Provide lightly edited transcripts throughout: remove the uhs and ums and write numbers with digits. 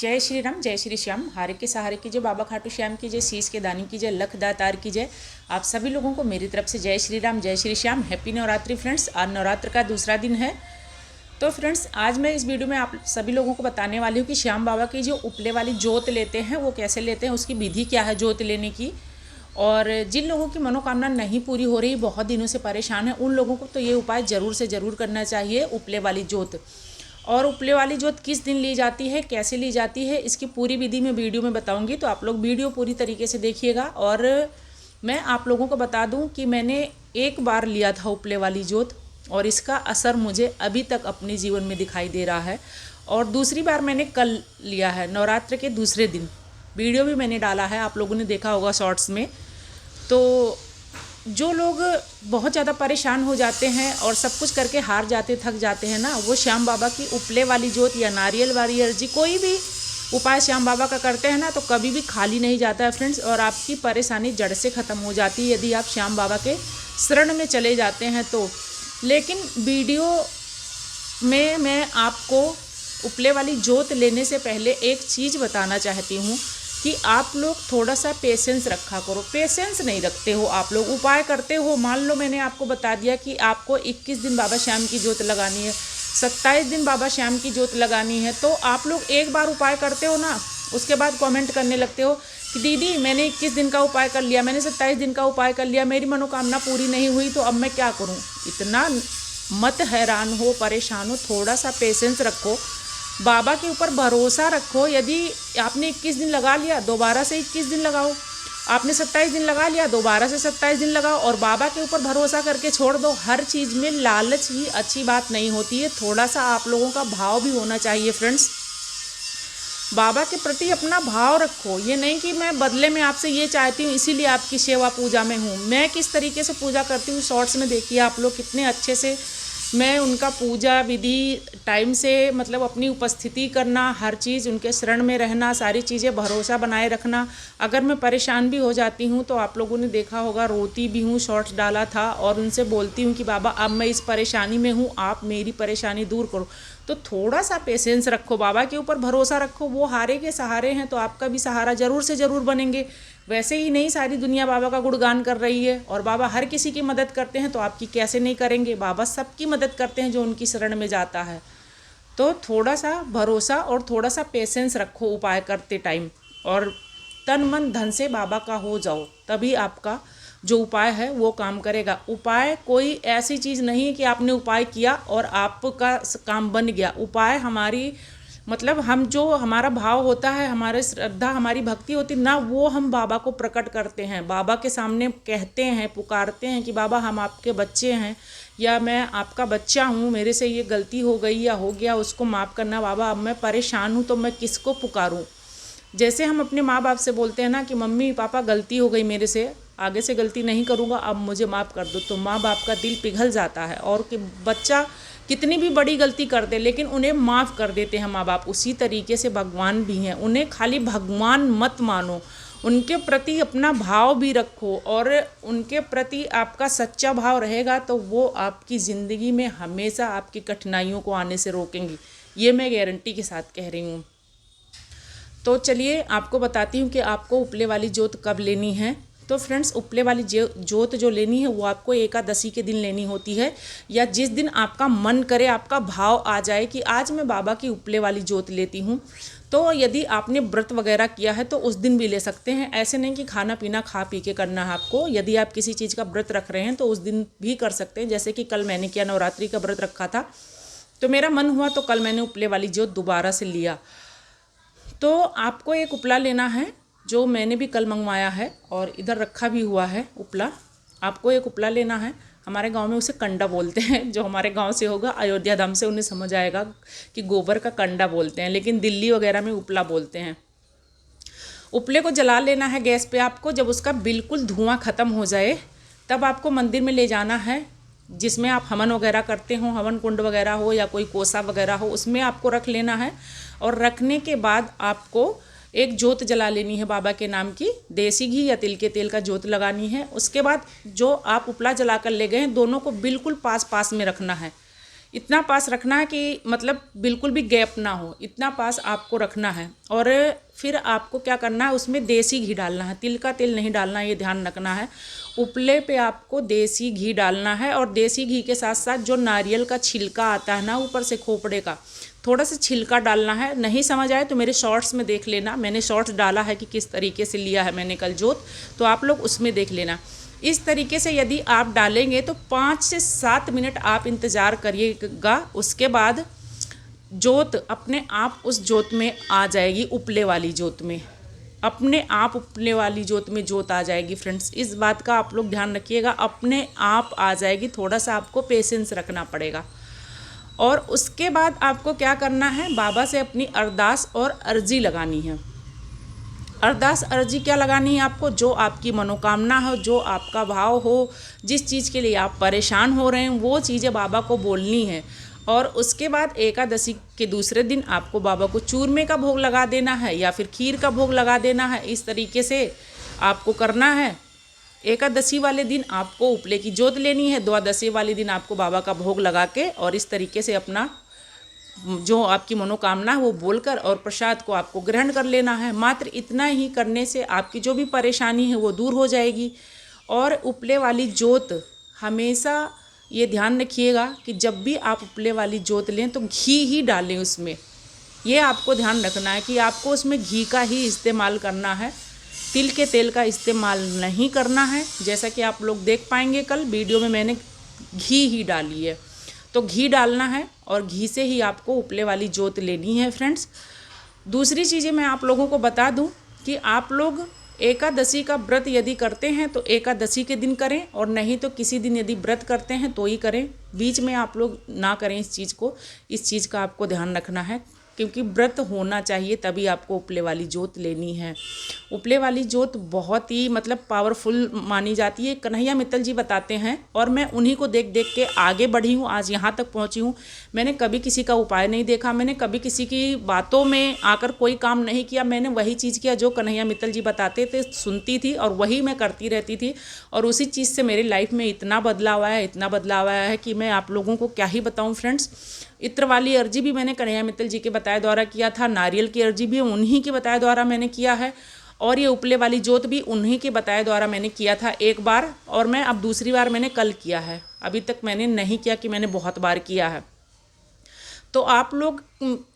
जय श्री राम, जय श्री श्याम। हारे के सहारे की जय, बाबा खाटू श्याम की जय, शीश के दानी की जय, लख दातार की जय। आप सभी लोगों को मेरी तरफ से जय श्री राम, जय श्री श्याम। Happy Navratri friends. आज नवरात्र का दूसरा दिन है। तो फ्रेंड्स, आज मैं इस वीडियो में आप सभी लोगों को बताने वाली हूँ कि श्याम बाबा की जो उपले वाली जोत लेते हैं वो कैसे लेते हैं, उसकी विधि क्या है जोत लेने की। और जिन लोगों की मनोकामना नहीं पूरी हो रही, बहुत दिनों से परेशान है, उन लोगों को तो ये उपाय ज़रूर से ज़रूर करना चाहिए, उपले वाली जोत। और उपले वाली जोत किस दिन ली जाती है, कैसे ली जाती है, इसकी पूरी विधि मैं वीडियो में बताऊंगी। तो आप लोग वीडियो पूरी तरीके से देखिएगा। और मैं आप लोगों को बता दूं कि मैंने एक बार लिया था उपले वाली जोत और इसका असर मुझे अभी तक अपने जीवन में दिखाई दे रहा है। और दूसरी बार मैंने कल लिया है, नवरात्र के दूसरे दिन। वीडियो भी मैंने डाला है, आप लोगों ने देखा होगा शॉर्ट्स में। तो जो लोग बहुत ज़्यादा परेशान हो जाते हैं और सब कुछ करके हार जाते, थक जाते हैं ना, वो श्याम बाबा की उपले वाली जोत या नारियल वाली अर्जी कोई भी उपाय श्याम बाबा का करते हैं ना, तो कभी भी खाली नहीं जाता है फ्रेंड्स। और आपकी परेशानी जड़ से ख़त्म हो जाती है यदि आप श्याम बाबा के शरण में चले जाते हैं तो। लेकिन वीडियो में मैं आपको उपले वाली जोत लेने से पहले एक चीज़ बताना चाहती हूँ कि आप लोग थोड़ा सा पेशेंस रखा करो। पेशेंस नहीं रखते हो, आप लोग उपाय करते हो। मान लो मैंने आपको बता दिया कि आपको 21 दिन बाबा श्याम की जोत लगानी है, 27 दिन बाबा श्याम की जोत लगानी है, तो आप लोग एक बार उपाय करते हो ना, उसके बाद कमेंट करने लगते हो कि दीदी मैंने 21 दिन का उपाय कर लिया, मैंने 27 दिन का उपाय कर लिया, मेरी मनोकामना पूरी नहीं हुई, तो अब मैं क्या करूँ। इतना मत हैरान हो, परेशान हो, थोड़ा सा पेशेंस रखो, बाबा के ऊपर भरोसा रखो। यदि आपने 21 दिन लगा लिया, दोबारा से 21 दिन लगाओ। आपने 27 दिन लगा लिया, दोबारा से 27 दिन लगाओ। और बाबा के ऊपर भरोसा करके छोड़ दो। हर चीज़ में लालच ही अच्छी बात नहीं होती है, थोड़ा सा आप लोगों का भाव भी होना चाहिए फ्रेंड्स। बाबा के प्रति अपना भाव रखो। ये नहीं कि मैं बदले में आपसे ये चाहती हूँ इसीलिए आपकी सेवा पूजा में हूँ। मैं किस तरीके से पूजा करती हूँ शॉर्ट्स में देखिए आप लोग, कितने अच्छे से मैं उनका पूजा विधि टाइम से, मतलब अपनी उपस्थिति करना, हर चीज़ उनके शरण में रहना, सारी चीज़ें भरोसा बनाए रखना। अगर मैं परेशान भी हो जाती हूँ तो आप लोगों ने देखा होगा, रोती भी हूँ, शॉर्ट्स डाला था, और उनसे बोलती हूँ कि बाबा अब मैं इस परेशानी में हूँ, आप मेरी परेशानी दूर करो। तो थोड़ा सा पेशेंस रखो, बाबा के ऊपर भरोसा रखो। वो हारे के सहारे हैं तो आपका भी सहारा ज़रूर से ज़रूर बनेंगे। वैसे ही नहीं सारी दुनिया बाबा का गुणगान कर रही है, और बाबा हर किसी की मदद करते हैं, तो आपकी कैसे नहीं करेंगे। बाबा सबकी मदद करते हैं जो उनकी शरण में जाता है। तो थोड़ा सा भरोसा और थोड़ा सा पेशेंस रखो उपाय करते टाइम, और तन मन धन से बाबा का हो जाओ, तभी आपका जो उपाय है वो काम करेगा। उपाय कोई ऐसी चीज़ नहीं है कि आपने उपाय किया और आपका काम बन गया। उपाय हमारी, मतलब हम जो हमारा भाव होता है, हमारे श्रद्धा, हमारी भक्ति होती ना, वो हम बाबा को प्रकट करते हैं, बाबा के सामने कहते हैं, पुकारते हैं कि बाबा हम आपके बच्चे हैं, या मैं आपका बच्चा हूँ, मेरे से ये गलती हो गई या हो गया, उसको माफ़ करना बाबा, अब मैं परेशान हूँ तो मैं किसको पुकारूँ। जैसे हम अपने माँ बाप से बोलते हैं ना कि मम्मी पापा गलती हो गई मेरे से, आगे से गलती नहीं करूँगा, अब मुझे माफ़ कर दो, तो माँ बाप का दिल पिघल जाता है। और कि बच्चा कितनी भी बड़ी गलती कर दे लेकिन उन्हें माफ़ कर देते हैं माँ बाप। उसी तरीके से भगवान भी हैं, उन्हें खाली भगवान मत मानो, उनके प्रति अपना भाव भी रखो। और उनके प्रति आपका सच्चा भाव रहेगा तो वो आपकी ज़िंदगी में हमेशा आपकी कठिनाइयों को आने से रोकेंगी, ये मैं गारंटी के साथ कह रही हूँ। तो चलिए आपको बताती हूँ कि आपको उपले वाली जोत कब लेनी है। तो फ्रेंड्स, उपले वाली जोत जो लेनी है वो आपको एकादशी के दिन लेनी होती है, या जिस दिन आपका मन करे, आपका भाव आ जाए कि आज मैं बाबा की उपले वाली जोत लेती हूँ। तो यदि आपने व्रत वगैरह किया है तो उस दिन भी ले सकते हैं। ऐसे नहीं कि खाना पीना खा पी के करना है आपको। यदि आप किसी चीज़ का व्रत रख रहे हैं तो उस दिन भी कर सकते हैं। जैसे कि कल मैंने किया, नवरात्रि का व्रत रखा था, तो मेरा मन हुआ तो कल मैंने उपले वाली जोत दोबारा से लिया। तो आपको एक उपला लेना है, जो मैंने भी कल मंगवाया है और इधर रखा भी हुआ है उपला। आपको एक उपला लेना है, हमारे गांव में उसे कंडा बोलते हैं। जो हमारे गांव से होगा, अयोध्या धाम से, उन्हें समझ आएगा कि गोबर का कंडा बोलते हैं, लेकिन दिल्ली वगैरह में उपला बोलते हैं। उपले को जला लेना है गैस पे आपको। जब उसका बिल्कुल धुआं ख़त्म हो जाए तब आपको मंदिर में ले जाना है, जिसमें आप हवन वगैरह करते हो, हवन कुंड वगैरह हो या कोई कोसा वगैरह हो, उसमें आपको रख लेना है। और रखने के बाद आपको एक जोत जला लेनी है बाबा के नाम की, देसी घी या तिल के तेल का जोत लगानी है। उसके बाद जो आप उपला जला कर ले गए हैं, दोनों को बिल्कुल पास पास में रखना है, इतना पास रखना है कि मतलब बिल्कुल भी गैप ना हो, इतना पास आपको रखना है। और फिर आपको क्या करना है, उसमें देसी घी डालना है, तिल का तेल नहीं डालना, ये ध्यान रखना है। उपले पे आपको देसी घी डालना है और देसी घी के साथ साथ जो नारियल का छिलका आता है ना ऊपर से खोपड़े का, थोड़ा सा छिलका डालना है। नहीं समझ आए तो मेरे शॉर्ट्स में देख लेना, मैंने शॉर्ट्स डाला है कि किस तरीके से लिया है मैंने कल जोत, तो आप लोग उसमें देख लेना। इस तरीके से यदि आप डालेंगे तो 5 से 7 मिनट आप इंतज़ार करिएगा। उसके बाद जोत अपने आप उस जोत में आ जाएगी, उपले वाली जोत में, अपने आप उपले वाली जोत में जोत आ जाएगी। फ्रेंड्स, इस बात का आप लोग ध्यान रखिएगा, अपने आप आ जाएगी, थोड़ा सा आपको पेशेंस रखना पड़ेगा। और उसके बाद आपको क्या करना है, बाबा से अपनी अरदास और अर्जी लगानी है। अरदास अर्जी क्या लगानी है आपको, जो आपकी मनोकामना हो, जो आपका भाव हो, जिस चीज़ के लिए आप परेशान हो रहे हैं, वो चीज़ें बाबा को बोलनी है। और उसके बाद एकादशी के दूसरे दिन आपको बाबा को चूरमे का भोग लगा देना है या फिर खीर का भोग लगा देना है। इस तरीके से आपको करना है। एकादशी वाले दिन आपको उपले की जोत लेनी है, द्वादशी वाले दिन आपको बाबा का भोग लगा के और इस तरीके से अपना जो आपकी मनोकामना है वो बोलकर और प्रसाद को आपको ग्रहण कर लेना है। मात्र इतना ही करने से आपकी जो भी परेशानी है वो दूर हो जाएगी। और उपले वाली जोत हमेशा ये ध्यान रखिएगा कि जब भी आप उपले वाली जोत लें तो घी ही डालें उसमें। ये आपको ध्यान रखना है कि आपको उसमें घी का ही इस्तेमाल करना है, तिल के तेल का इस्तेमाल नहीं करना है। जैसा कि आप लोग देख पाएंगे कल वीडियो में मैंने घी ही डाली है, तो घी डालना है और घी से ही आपको उपले वाली जोत लेनी है। फ्रेंड्स, दूसरी चीज़ें मैं आप लोगों को बता दूं कि आप लोग एकादशी का व्रत यदि करते हैं तो एकादशी के दिन करें, और नहीं तो किसी दिन यदि व्रत करते हैं तो ही करें, बीच में आप लोग ना करें इस चीज़ को। इस चीज़ का आपको ध्यान रखना है क्योंकि व्रत होना चाहिए तभी आपको उपले वाली जोत लेनी है। उपले वाली जोत बहुत ही मतलब पावरफुल मानी जाती है, कन्हैया मित्तल जी बताते हैं और मैं उन्हीं को देख देख के आगे बढ़ी हूँ, आज यहाँ तक पहुँची हूँ। मैंने कभी किसी का उपाय नहीं देखा, मैंने कभी किसी की बातों में आकर कोई काम नहीं किया, मैंने वही चीज़ किया जो कन्हैया मित्तल जी बताते थे, सुनती थी और वही मैं करती रहती थी। और उसी चीज़ से मेरी लाइफ में इतना बदलाव आया, इतना बदलाव आया है कि मैं आप लोगों को क्या ही बताऊँ। फ्रेंड्स, इत्र वाली अर्जी भी मैंने कन्हैया मित्तल जी के बताए द्वारा किया था, नारियल की अर्जी भी उन्हीं के बताए द्वारा मैंने किया है, और ये उपले वाली जोत भी उन्हीं के बताए द्वारा मैंने किया था एक बार, और मैं अब दूसरी बार मैंने कल किया है। अभी तक मैंने नहीं किया कि मैंने बहुत बार किया है। तो आप लोग,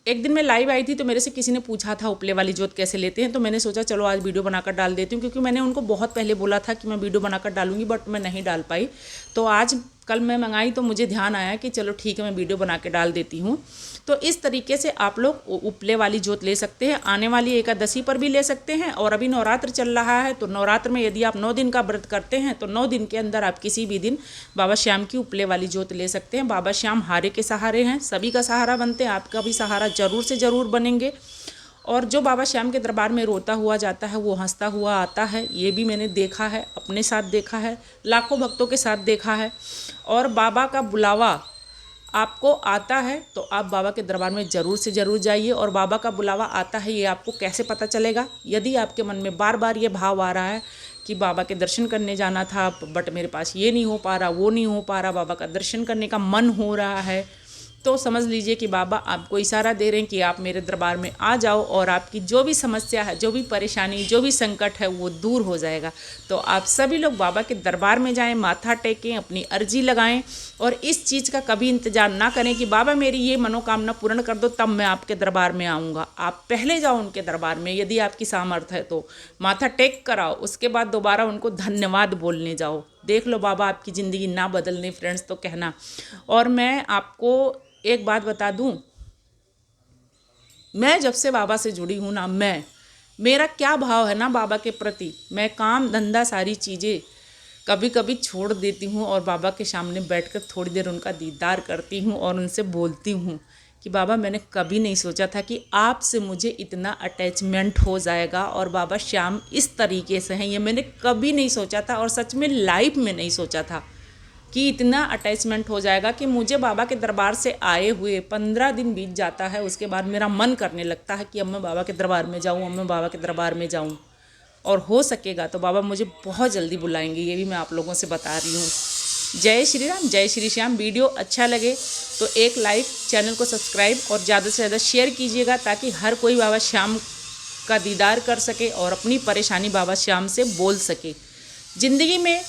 एक दिन मैं लाइव आई थी तो मेरे से किसी ने पूछा था उपले वाली जोत कैसे लेते हैं, तो मैंने सोचा चलो आज वीडियो बनाकर डाल देती हूँ, क्योंकि मैंने उनको बहुत पहले बोला था कि मैं वीडियो बनाकर डालूंगी बट मैं नहीं डाल पाई। तो आज कल मैं मंगाई तो मुझे ध्यान आया कि चलो ठीक है मैं वीडियो बना के डाल देती हूँ। तो इस तरीके से आप लोग उपले वाली जोत ले सकते हैं, आने वाली एकादशी पर भी ले सकते हैं। और अभी नवरात्र चल रहा है तो नवरात्र में यदि आप 9 दिन का व्रत करते हैं तो 9 दिन के अंदर आप किसी भी दिन बाबा श्याम की उपले वाली जोत ले सकते हैं। बाबा श्याम हारे के सहारे हैं, सभी का सहारा बनते हैं, आपका भी सहारा जरूर से ज़रूर बनेंगे। और जो बाबा श्याम के दरबार में रोता हुआ जाता है वो हंसता हुआ आता है, ये भी मैंने देखा है, अपने साथ देखा है, लाखों भक्तों के साथ देखा है। और बाबा का बुलावा आपको आता है तो आप बाबा के दरबार में ज़रूर से ज़रूर जाइए। और बाबा का बुलावा आता है ये आपको कैसे पता चलेगा, यदि आपके मन में बार बार ये भाव आ रहा है कि बाबा के दर्शन करने जाना था बट मेरे पास ये नहीं हो पा रहा, वो नहीं हो पा रहा, बाबा का दर्शन करने का मन हो रहा है, तो समझ लीजिए कि बाबा आपको इशारा दे रहे हैं कि आप मेरे दरबार में आ जाओ और आपकी जो भी समस्या है, जो भी परेशानी, जो भी संकट है वो दूर हो जाएगा। तो आप सभी लोग बाबा के दरबार में जाएं, माथा टेकें, अपनी अर्जी लगाएं और इस चीज़ का कभी इंतजार ना करें कि बाबा मेरी ये मनोकामना पूर्ण कर दो तब मैं आपके दरबार में आऊँगा। आप पहले जाओ उनके दरबार में, यदि आपकी सामर्थ्य है तो माथा टेक कर आओ, उसके बाद दोबारा उनको धन्यवाद बोलने जाओ। देख लो बाबा आपकी ज़िंदगी ना बदलने फ्रेंड्स तो कहना। और मैं आपको एक बात बता दूं, मैं जब से बाबा से जुड़ी हूँ ना, मेरा क्या भाव है ना बाबा के प्रति, मैं काम धंधा सारी चीज़ें कभी कभी छोड़ देती हूँ और बाबा के सामने बैठकर थोड़ी देर उनका दीदार करती हूँ और उनसे बोलती हूँ कि बाबा मैंने कभी नहीं सोचा था कि आपसे मुझे इतना अटैचमेंट हो जाएगा और बाबा श्याम इस तरीके से हैं, ये मैंने कभी नहीं सोचा था। और सच में लाइफ में नहीं सोचा था कि इतना अटैचमेंट हो जाएगा कि मुझे बाबा के दरबार से आए हुए 15 दिन बीत जाता है, उसके बाद मेरा मन करने लगता है कि अब मैं बाबा के दरबार में जाऊँ, अब मैं बाबा के दरबार में जाऊँ। और हो सकेगा तो बाबा मुझे बहुत जल्दी बुलाएंगे, ये भी मैं आप लोगों से बता रही हूँ। जय श्री राम, जय श्री श्याम। वीडियो अच्छा लगे तो एक लाइक, चैनल को सब्सक्राइब और ज़्यादा से ज़्यादा शेयर कीजिएगा, ताकि हर कोई बाबा श्याम का दीदार कर सके और अपनी परेशानी बाबा श्याम से बोल सके। ज़िंदगी में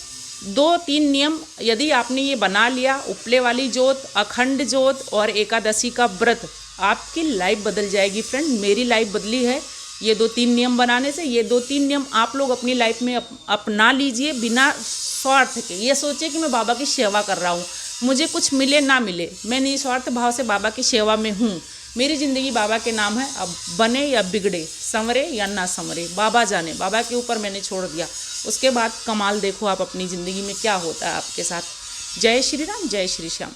2-3 नियम यदि आपने ये बना लिया, उपले वाली जोत, अखंड जोत और एकादशी का व्रत, आपकी लाइफ बदल जाएगी फ्रेंड। मेरी लाइफ बदली है ये 2-3 नियम बनाने से। ये 2-3 नियम आप लोग अपनी लाइफ में अपना लीजिए, बिना स्वार्थ के। ये सोचिए कि मैं बाबा की सेवा कर रहा हूँ, मुझे कुछ मिले ना मिले, मैं निस्वार्थ भाव से बाबा की सेवा में हूँ। मेरी ज़िंदगी बाबा के नाम है, अब बने या बिगड़े, संवरे या ना संवरे, बाबा जाने। बाबा के ऊपर मैंने छोड़ दिया। उसके बाद कमाल देखो आप अपनी ज़िंदगी में क्या होता है आपके साथ। जय श्री राम, जय श्री श्याम।